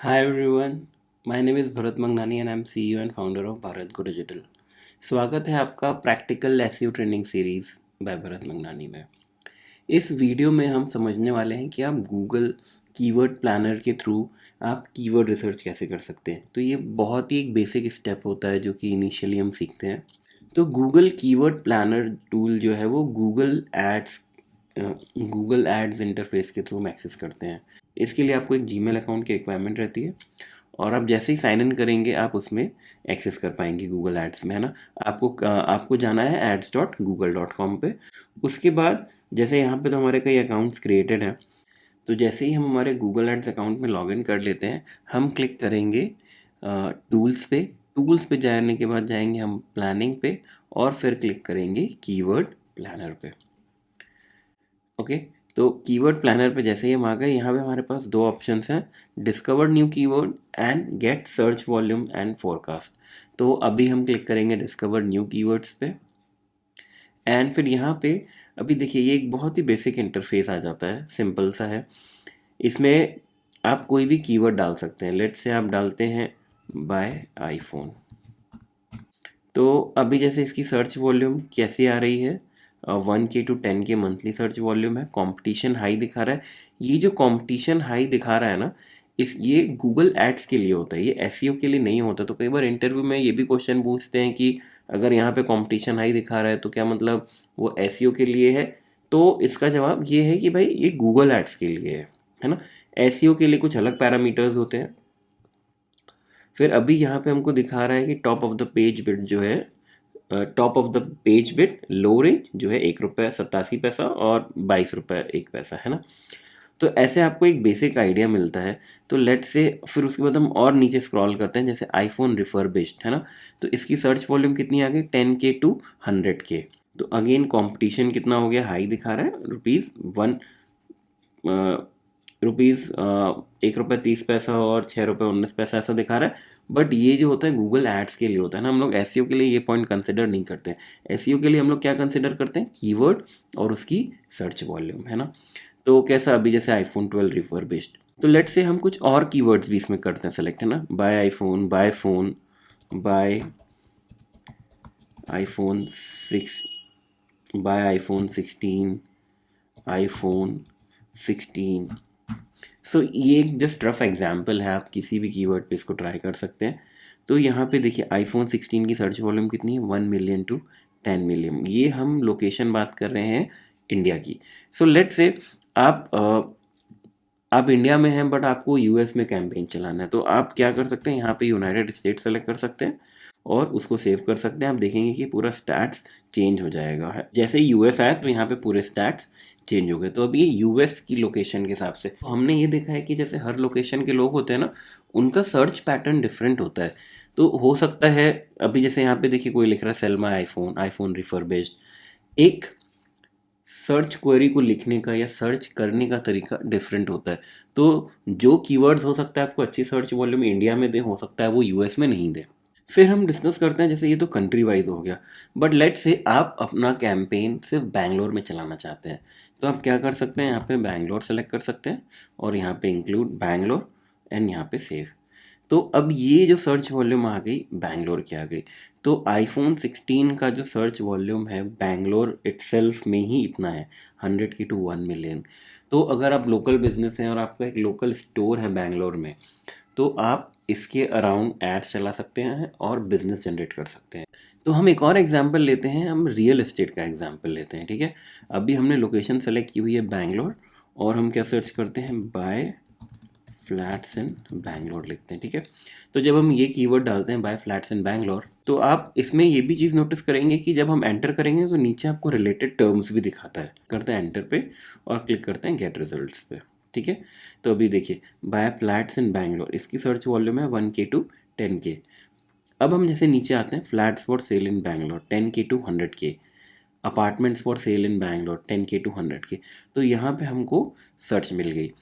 Hi everyone, my name is Bharat Mangnani and I'm CEO and founder of Bharat go digital. स्वागत है आपका practical SEO training series by Bharat Mangnani में। इस video में हम समझने वाले हैं कि आप गूगल कीवर्ड प्लानर के थ्रू आप कीवर्ड रिसर्च कैसे कर सकते हैं। तो ये बहुत ही एक बेसिक स्टेप होता है जो कि इनिशियली हम सीखते हैं। तो गूगल कीवर्ड प्लानर टूल जो है वो गूगल एड्स इंटरफेस के थ्रू हम एक्सेस करते हैं। इसके लिए आपको एक जीमेल अकाउंट की रिक्वायरमेंट रहती है और आप जैसे ही साइन इन करेंगे आप उसमें एक्सेस कर पाएंगे गूगल एड्स में, है ना। आपको जाना है ads.google.com पे। उसके बाद जैसे यहाँ पे तो हमारे कई अकाउंट्स क्रिएटेड हैं, तो जैसे ही हम हमारे गूगल एड्स अकाउंट में लॉगिन कर लेते हैं हम क्लिक करेंगे टूल्स पे। टूल्स पे जाने के बाद जाएंगे हम प्लानिंग पे और फिर क्लिक करेंगे कीवर्ड प्लानर पे। ओके, तो कीवर्ड प्लानर पे जैसे ही हम आ गए यहाँ पे हमारे पास दो ऑप्शंस हैं, discover new keyword and get search volume and forecast. तो अभी हम क्लिक करेंगे डिस्कवर न्यू कीवर्ड्स पे एंड फिर यहाँ पे अभी देखिए ये एक बहुत ही बेसिक इंटरफेस आ जाता है, सिंपल सा है। इसमें आप कोई भी कीवर्ड डाल सकते हैं। लेट्स से आप डालते हैं बाय आईफोन। तो अभी जैसे इसकी सर्च वॉल्यूम कैसी आ रही है, 1K to 10K monthly search volume है, कंपटीशन हाई दिखा रहा है। ये जो कंपटीशन हाई दिखा रहा है ना, ये गूगल एड्स के लिए होता है, ये एसईओ के लिए नहीं होता। तो कई बार इंटरव्यू में ये भी क्वेश्चन पूछते हैं कि अगर यहाँ पे कंपटीशन हाई दिखा रहा है तो क्या मतलब वो एसईओ के लिए है। तो इसका जवाब ये है कि भाई ये गूगल एड्स के लिए है ना। एसईओ के लिए कुछ अलग पैरामीटर्स होते हैं। फिर अभी यहाँ पे हमको दिखा रहा है कि top of the page bit जो है, top of the page bit low range जो है 1 रुपये 87 पैसा और 22 रुपये 1 पैसा, है ना। तो ऐसे आपको एक बेसिक आइडिया मिलता है। तो लेट से फिर उसके बाद हम और नीचे स्क्रॉल करते हैं, जैसे आईफोन रिफर्बिश्ड, है ना। तो इसकी सर्च वॉल्यूम कितनी आ गई, 10K to 100K। तो अगेन कंपटीशन कितना हो गया, हाई दिखा रहा है, रुपीज़ 1 रुपये 30 पैसा और 6 रुपये 19 पैसा ऐसा दिखा रहा है। बट ये जो होता है गूगल एड्स के लिए होता है ना, हम लोग एसईओ के लिए ये पॉइंट कंसिडर नहीं करते हैं। एसईओ के लिए हम लोग क्या कंसिडर करते हैं, कीवर्ड और उसकी सर्च वॉल्यूम, है ना। तो कैसा अभी जैसे आईफोन 12 रिफर्बिश्ड, तो लेट से हम कुछ और कीवर्ड्स भी इसमें करते हैं सेलेक्ट, है ना। Buy iPhone, buy phone, buy iPhone 6, buy iPhone 16, iPhone 16। So ये एक जस्ट रफ एग्जाम्पल है, आप किसी भी कीवर्ड पे इसको ट्राई कर सकते हैं। तो यहाँ पे देखिए आईफोन 16 की सर्च वॉल्यूम कितनी है, 1 मिलियन टू 10 मिलियन। ये हम लोकेशन बात कर रहे हैं इंडिया की। सो लेट से आप आप इंडिया में हैं बट आपको यूएस में कैंपेन चलाना है, तो आप क्या कर सकते हैं, यहाँ पे यूनाइटेड स्टेट सेलेक्ट कर सकते हैं और उसको सेव कर सकते हैं। आप देखेंगे कि पूरा स्टैट्स चेंज हो जाएगा है। जैसे ही यूएस आया तो यहाँ पे पूरे स्टैट्स चेंज हो गए। तो अब ये यूएस की लोकेशन के हिसाब से तो हमने ये देखा है कि जैसे हर लोकेशन के लोग होते हैं ना, उनका सर्च पैटर्न डिफरेंट होता है। तो हो सकता है अभी जैसे यहाँ पे देखिए कोई लिख रहा है sell my iPhone, iPhone refurbished. एक सर्च क्वेरी को लिखने का या सर्च करने का तरीका डिफरेंट होता है। तो जो कीवर्ड्स हो सकता है आपको अच्छी सर्च वॉल्यूम इंडिया में दे, हो सकता है वो यूएस में नहीं दे। फिर हम डिस्कस करते हैं, जैसे ये तो कंट्री वाइज हो गया, बट लेट से आप अपना कैंपेन सिर्फ बैंगलोर में चलाना चाहते हैं। तो आप क्या कर सकते हैं, यहाँ पे बैंगलोर सेलेक्ट कर सकते हैं और यहाँ पे इंक्लूड बैंगलोर एंड यहाँ पे सेव। तो अब ये जो सर्च वॉल्यूम आ गई बैंगलोर की आ गई। तो आईफोन 16 का जो सर्च वॉल्यूम है बैंगलोर इटसेल्फ में ही इतना है, 100K to 1 मिलियन। तो अगर आप लोकल बिजनेस हैं और आपका एक लोकल स्टोर है बैंगलोर में, तो आप इसके अराउंड एड्स चला सकते हैं और बिजनेस जनरेट कर सकते हैं। तो हम एक और एग्जांपल लेते हैं, हम रियल एस्टेट का एग्जांपल लेते हैं, ठीक है। अभी हमने लोकेशन सेलेक्ट की हुई है बैंगलोर और हम क्या सर्च करते हैं, बाय फ्लैट्स इन बैंगलोर लिखते हैं, ठीक है। तो जब हम ये कीवर्ड डालते हैं बाय फ्लैट्स इन बैंगलोर, तो आप इसमें ये भी चीज़ नोटिस करेंगे कि जब हम एंटर करेंगे तो नीचे आपको रिलेटेड टर्म्स भी दिखाता है। करते हैं एंटर पे और क्लिक करते हैं गेट रिजल्ट्स पे, ठीक है। तो अभी देखिए बाय फ्लैट्स इन बैंगलोर, इसकी सर्च वॉल्यूम है 1K to 10K। अब हम जैसे नीचे आते हैं, flats for sale in Bangalore 10K to 100K, apartments for sale in Bangalore 10K to 100K। तो यहाँ पे हमको सर्च मिल गई।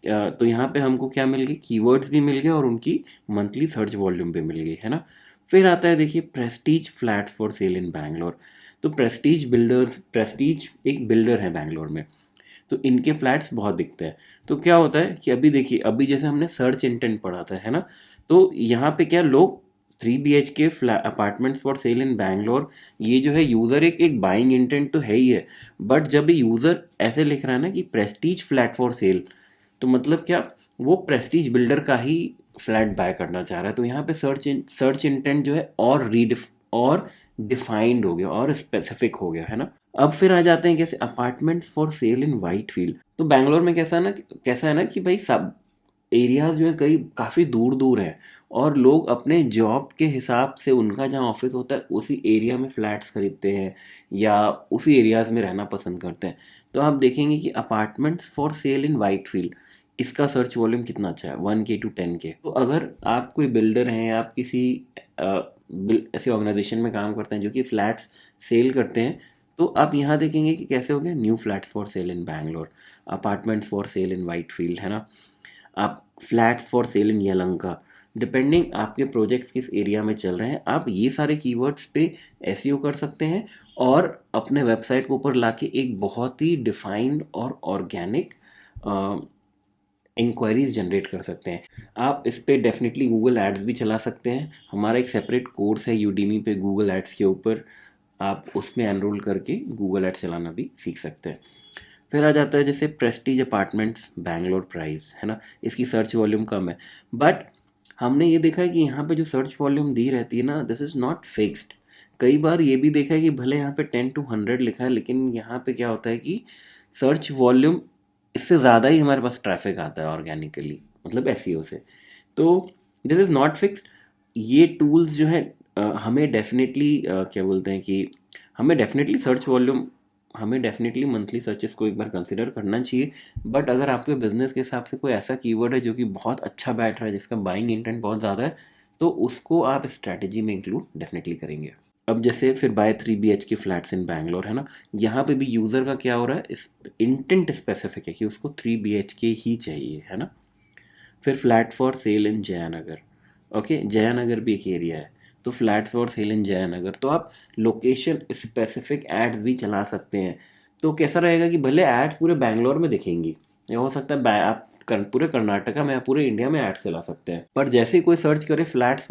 तो यहाँ पे हमको क्या मिल गई, कीवर्ड्स भी मिल गए और उनकी मंथली सर्च वॉल्यूम भी मिल गई, है ना। फिर आता है देखिए Prestige flats for sale in Bangalore. तो प्रेस्टीज एक बिल्डर है बैंगलोर में। तो इनके फ्लैट्स बहुत दिखते हैं। तो क्या होता है कि अभी देखिए, अभी जैसे हमने सर्च इंटेंट पढ़ा था, है ना, तो यहाँ पे क्या लोग 3 BHK apartments for sale in Bangalore, ये जो है यूज़र एक बाइंग इंटेंट तो है ही है, बट जब यूज़र ऐसे लिख रहा है ना कि प्रेस्टीज फ्लैट फॉर सेल, तो मतलब क्या, वो प्रेस्टीज बिल्डर का ही फ्लैट बाय करना चाह रहा है। तो यहाँ पे सर्च इंटेंट जो है और डिफाइंड हो गया और स्पेसिफिक हो गया, है ना। अब फिर आ जाते हैं कैसे apartments for sale in white field. तो बैंगलोर में कैसा है ना कि भाई सब एरियाज जो है कई काफ़ी दूर दूर है, और लोग अपने जॉब के हिसाब से उनका जहाँ ऑफिस होता है उसी एरिया में फ्लैट्स खरीदते हैं या उसी एरियाज में रहना पसंद करते हैं। तो आप देखेंगे कि apartments for sale in white field, इसका सर्च वॉल्यूम कितना अच्छा है, 1K to 10K। तो अगर आप कोई बिल्डर हैं, आप किसी ऐसे ऑर्गेनाइजेशन में काम करते हैं जो कि फ्लैट्स सेल करते हैं, तो आप यहाँ देखेंगे कि कैसे हो गया, new flats for sale in Bangalore, apartments for sale in Whitefield, है ना, आप flats for sale in Yelahanka. Depending आपके प्रोजेक्ट्स किस एरिया में चल रहे हैं, आप ये सारे कीवर्ड्स पे एसईओ कर सकते हैं और अपने वेबसाइट के ऊपर लाके एक बहुत ही डिफाइंड और ऑर्गेनिक इंक्वायरीज जनरेट कर सकते हैं। आप इस पे डेफिनेटली गूगल एड्स भी चला सकते हैं। हमारा एक सेपरेट कोर्स है यूडीमी पे गूगल एड्स के ऊपर, आप उसमें एनरोल करके गूगल एड्स चलाना भी सीख सकते हैं। फिर आ जाता है जैसे प्रेस्टीज अपार्टमेंट्स बैंगलोर प्राइस, है ना, इसकी सर्च वॉल्यूम कम है, बट हमने ये देखा है कि यहाँ पे जो सर्च वॉल्यूम दी रहती है ना, दिस इज़ नॉट फिक्स्ड। कई बार ये भी देखा है कि भले यहाँ पे 10 to 100 लिखा है, लेकिन यहाँ पे क्या होता है कि सर्च वॉल्यूम इससे ज़्यादा ही हमारे पास ट्रैफिक आता है ऑर्गेनिकली, मतलब एसईओ से। तो दिस इज़ नॉट फिक्स्ड। ये टूल्स जो है हमें डेफिनेटली क्या बोलते हैं कि हमें डेफिनेटली सर्च वॉल्यूम, हमें डेफिनेटली मंथली सर्चेस को एक बार कंसिडर करना चाहिए। बट अगर आपके बिजनेस के हिसाब से कोई ऐसा कीवर्ड है जो कि बहुत अच्छा बैठ रहा है, जिसका बाइंग इंटेंट बहुत ज़्यादा है, तो उसको आप स्ट्रैटेजी में इंक्लूड डेफिनेटली करेंगे। अब जैसे फिर buy 3 BHK flats in Bangalore, है ना, यहाँ पे भी यूज़र का क्या हो रहा है, इस इंटेंट स्पेसिफिक है कि उसको 3 BHK ही चाहिए, है ना। फिर flat for sale in Jayanagar, okay, Jayanagar भी एक एरिया है, तो flat for sale in Jayanagar, तो आप लोकेशन स्पेसिफिक एड्स भी चला सकते हैं। तो कैसा रहेगा कि भले एड्स पूरे बैंगलोर में दिखेंगी, या हो सकता है आप पूरे कर्नाटका में या पूरे इंडिया में एड्स चला सकते हैं, पर जैसे ही कोई सर्च करे flats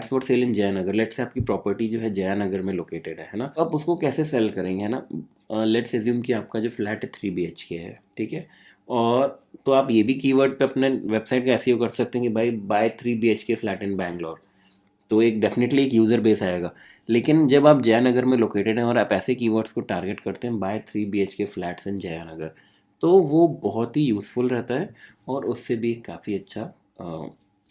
for sale in Jaynagar, let's say आपकी प्रॉपर्टी जो है जयनगर में लोकेटेड है ना, तो आप उसको कैसे सेल करेंगे, है ना। लेट्स एज्यूम कि आपका जो फ्लैट है 3 BHK है, ठीक है, और तो आप ये भी कीवर्ड पे अपने वेबसाइट का एसईओ कर सकते हैं कि भाई buy 3 BHK flat in Bangalore, तो एक डेफिनेटली एक यूज़र बेस आएगा। लेकिन जब आप जयनगर में लोकेटेड हैं और आप ऐसे कीवर्ड्स को टारगेट करते हैं, buy 3 BHK flats in Jayanagar, तो वो बहुत ही यूज़फुल रहता है और उससे भी काफ़ी अच्छा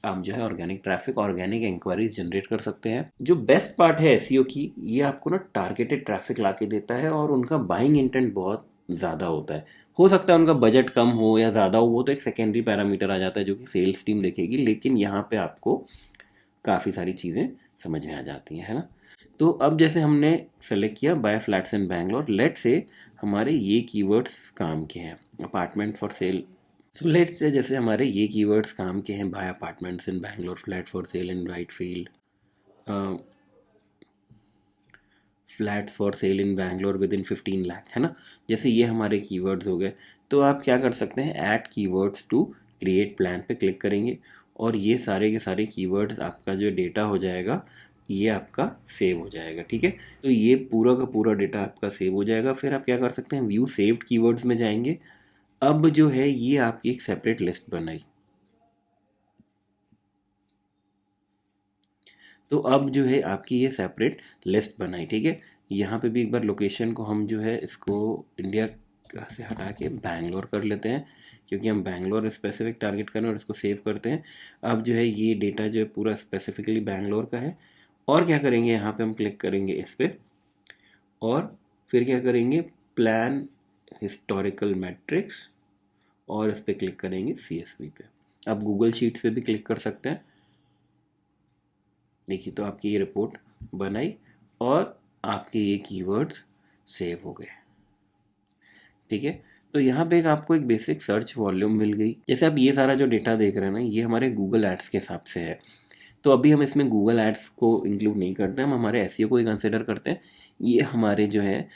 आप जो है organic traffic, organic enquiries generate कर सकते हैं। जो बेस्ट पार्ट है एसईओ की, ये आपको ना टारगेटेड ट्रैफिक ला के देता है और उनका बाइंग इंटेंट बहुत ज़्यादा होता है। हो सकता है उनका बजट कम हो या ज़्यादा हो, वो तो एक सेकेंडरी पैरामीटर आ जाता है जो कि सेल्स टीम देखेगी, लेकिन यहाँ पे आपको काफ़ी सारी चीज़ें समझ में आ जाती हैं, है ना। तो अब जैसे हमने सेलेक्ट किया buy flats in Bangalore, let say हमारे ये कीवर्ड्स काम के हैं, apartment for sale. So let's say जैसे हमारे ये कीवर्ड्स काम के हैं, buy apartments in Bangalore, flat for sale in Whitefield, flats for sale in Bangalore within 15 lakh, है ना, जैसे ये हमारे कीवर्ड्स हो गए। तो आप क्या कर सकते हैं, add keywords to create plan पे क्लिक करेंगे और ये सारे के सारे कीवर्ड्स, आपका जो डेटा हो जाएगा ये आपका सेव हो जाएगा, ठीक है। तो ये पूरा का पूरा डेटा आपका सेव हो जाएगा। फिर आप क्या कर सकते हैं, व्यू सेव्ड कीवर्ड्स में जाएंगे। अब जो है ये आपकी एक सेपरेट लिस्ट बनाई, तो अब जो है आपकी ये सेपरेट लिस्ट बनाई, ठीक है। यहाँ पे भी एक बार लोकेशन को हम जो है इसको इंडिया से हटा के बैंगलोर कर लेते हैं, क्योंकि हम बैंगलोर स्पेसिफिक टारगेट कर रहे हैं और इसको सेव करते हैं। अब जो है ये डेटा जो है पूरा स्पेसिफिकली बैंगलोर का है। और क्या करेंगे, यहाँ पे हम क्लिक करेंगे इस पर और फिर क्या करेंगे, प्लान हिस्टोरिकल मैट्रिक्स, और इस पर क्लिक करेंगे CSV पे। आप गूगल शीट्स पे भी क्लिक कर सकते हैं। देखिए तो आपकी ये रिपोर्ट बनाई और आपके ये कीवर्ड्स सेव हो गए, ठीक है। तो यहाँ पे आपको एक बेसिक सर्च वॉल्यूम मिल गई। जैसे आप ये सारा जो डेटा देख रहे हैं ना, ये हमारे गूगल एड्स के हिसाब से है। तो अभी हम इसमें गूगल एड्स को इंक्लूड नहीं करते, हम हमारे एसईओ को ही कंसिडर करते हैं। ये हमारे जो है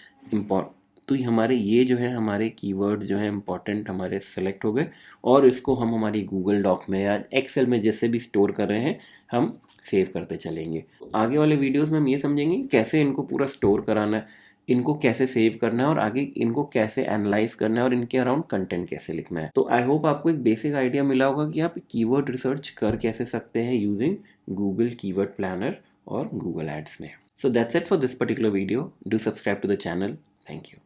तो हमारे ये जो है हमारे कीवर्ड जो है इंपॉर्टेंट हमारे सेलेक्ट हो गए और इसको हम हमारी गूगल डॉक में या एक्सेल में जैसे भी स्टोर कर रहे हैं हम सेव करते चलेंगे। आगे वाले वीडियोस में हम ये समझेंगे कि कैसे इनको पूरा स्टोर कराना है, इनको कैसे सेव करना है और आगे इनको कैसे एनालाइज करना है और इनके अराउंड कंटेंट कैसे लिखना है। तो आई होप आपको एक बेसिक आइडिया मिला होगा कि आप कीवर्ड रिसर्च कर कैसे सकते हैं यूजिंग गूगल कीवर्ड प्लानर और गूगल एड्स में। So that's it for this particular video. Do subscribe to the channel. Thank you.